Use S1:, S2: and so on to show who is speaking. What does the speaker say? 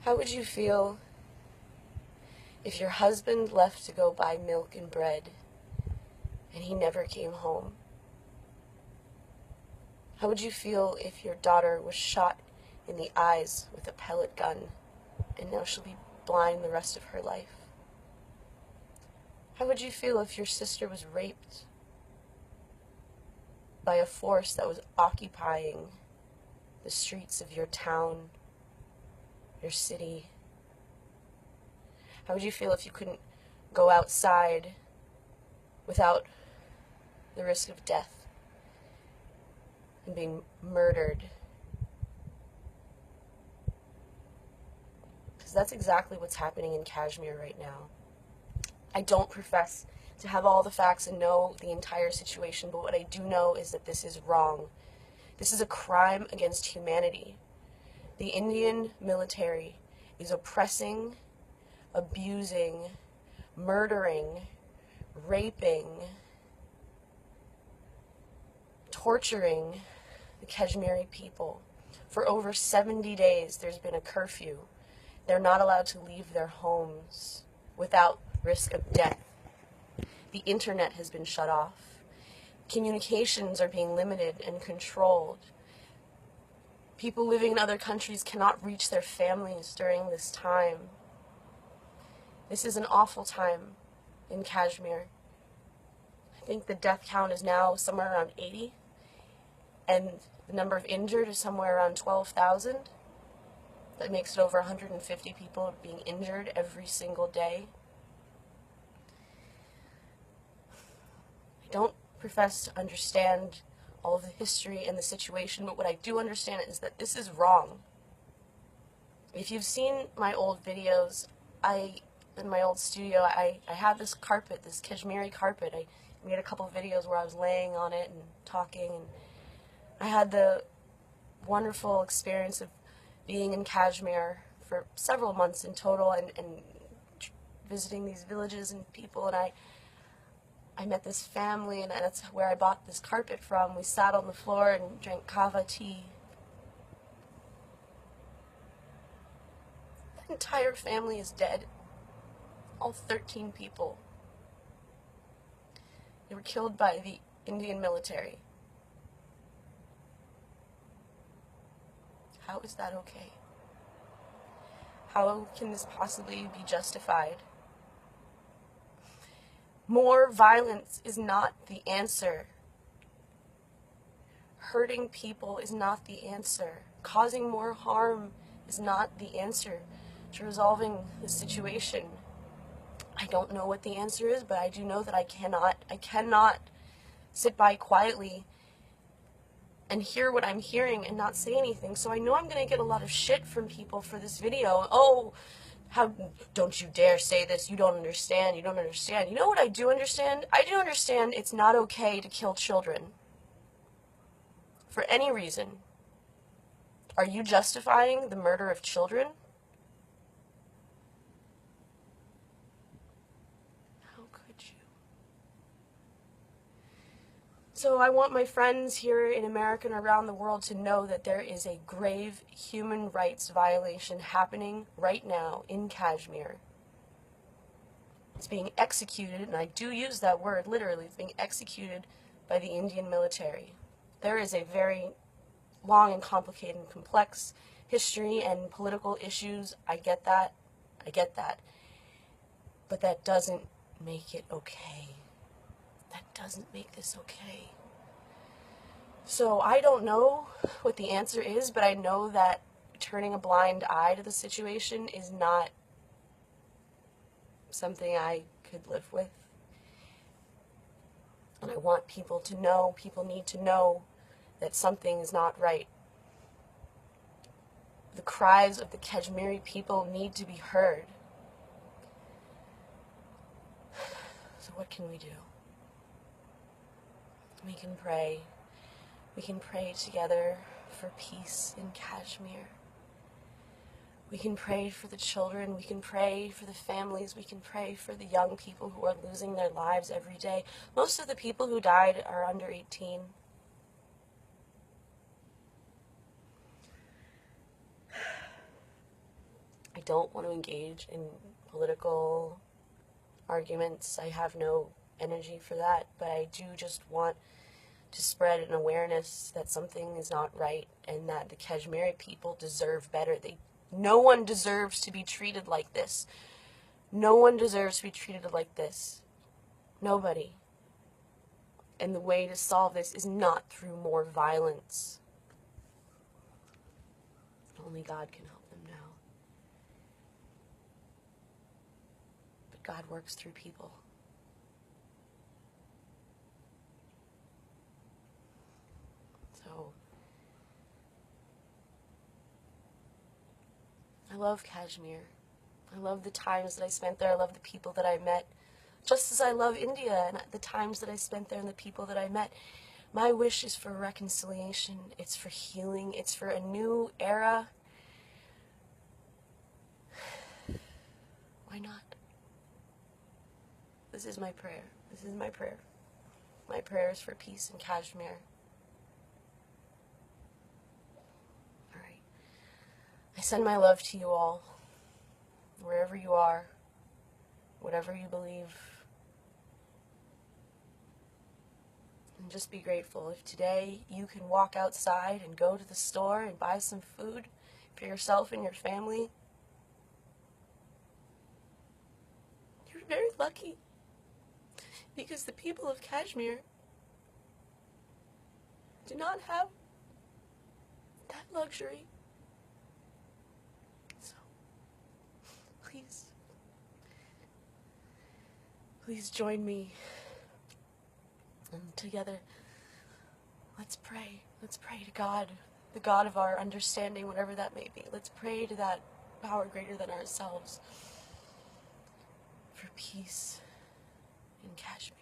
S1: How would you feel if your husband left to go buy milk and bread and he never came home? How would you feel if your daughter was shot in the eyes with a pellet gun and now she'll be blind the rest of her life? How would you feel if your sister was raped by a force that was occupying the streets of your town, your city? How would you feel if you couldn't go outside without the risk of death and being murdered? Because that's exactly what's happening in Kashmir right now. I don't profess to have all the facts and know the entire situation, but what I do know is that this is wrong. This is a crime against humanity. The Indian military is oppressing, abusing, murdering, raping, torturing the Kashmiri people. For over 70 days, there's been a curfew. They're not allowed to leave their homes without risk of death. The internet has been shut off. Communications are being limited and controlled. People living in other countries cannot reach their families during this time. This is an awful time in Kashmir. I think the death count is now somewhere around 80, and the number of injured is somewhere around 12,000. That makes it over 150 people being injured every single day. I don't profess to understand all of the history and the situation, but what I do understand is that this is wrong. If you've seen my old videos, in my old studio, I had this carpet, this Kashmiri carpet. I made a couple of videos where I was laying on it and talking, and I had the wonderful experience of being in Kashmir for several months in total, and visiting these villages and people, and I met this family, and that's where I bought this carpet from. We sat on the floor and drank kava tea. The entire family is dead. All 13 people. They were killed by the Indian military. How is that okay? How can this possibly be justified? More violence is not the answer. Hurting people is not the answer. Causing more harm is not the answer to resolving the situation. I don't know what the answer is, but I do know that I cannot sit by quietly and hear what I'm hearing and not say anything. So I know I'm going to get a lot of shit from people for this video. Oh, how don't you dare say this? You don't understand. You don't understand. You know what I do understand? I do understand it's not okay to kill children for any reason. Are you justifying the murder of children? How could you? So I want my friends here in America and around the world to know that there is a grave human rights violation happening right now in Kashmir. It's being executed, and I do use that word literally, it's being executed by the Indian military. There is a very long and complicated and complex history and political issues. I get that. But that doesn't make it okay. That doesn't make this okay. So I don't know what the answer is, but I know that turning a blind eye to the situation is not something I could live with. And I want people to know, people need to know that something is not right. The cries of the Kashmiri people need to be heard. So what can we do? We can pray. We can pray together for peace in Kashmir. We can pray for the children. We can pray for the families. We can pray for the young people who are losing their lives every day. Most of the people who died are under 18. I don't want to engage in political arguments. I have no energy for that, but I do just want to spread an awareness that something is not right and that the Kashmiri people deserve better. No one deserves to be treated like this. No one deserves to be treated like this. Nobody. And the way to solve this is not through more violence. Only God can help them now. But God works through people. So, I love Kashmir. I love the times that I spent there. I love the people that I met. Just as I love India and the times that I spent there and the people that I met. My wish is for reconciliation. It's for healing. It's for a new era. Why not? This is my prayer. This is my prayer. My prayer is for peace in Kashmir. All right. I send my love to you all, wherever you are, whatever you believe. And just be grateful. If today you can walk outside and go to the store and buy some food for yourself and your family, you're very lucky. Because the people of Kashmir do not have that luxury. So, please join me. And together, let's pray. Let's pray to God, the God of our understanding, whatever that may be. Let's pray to that power greater than ourselves for peace in Kashmir.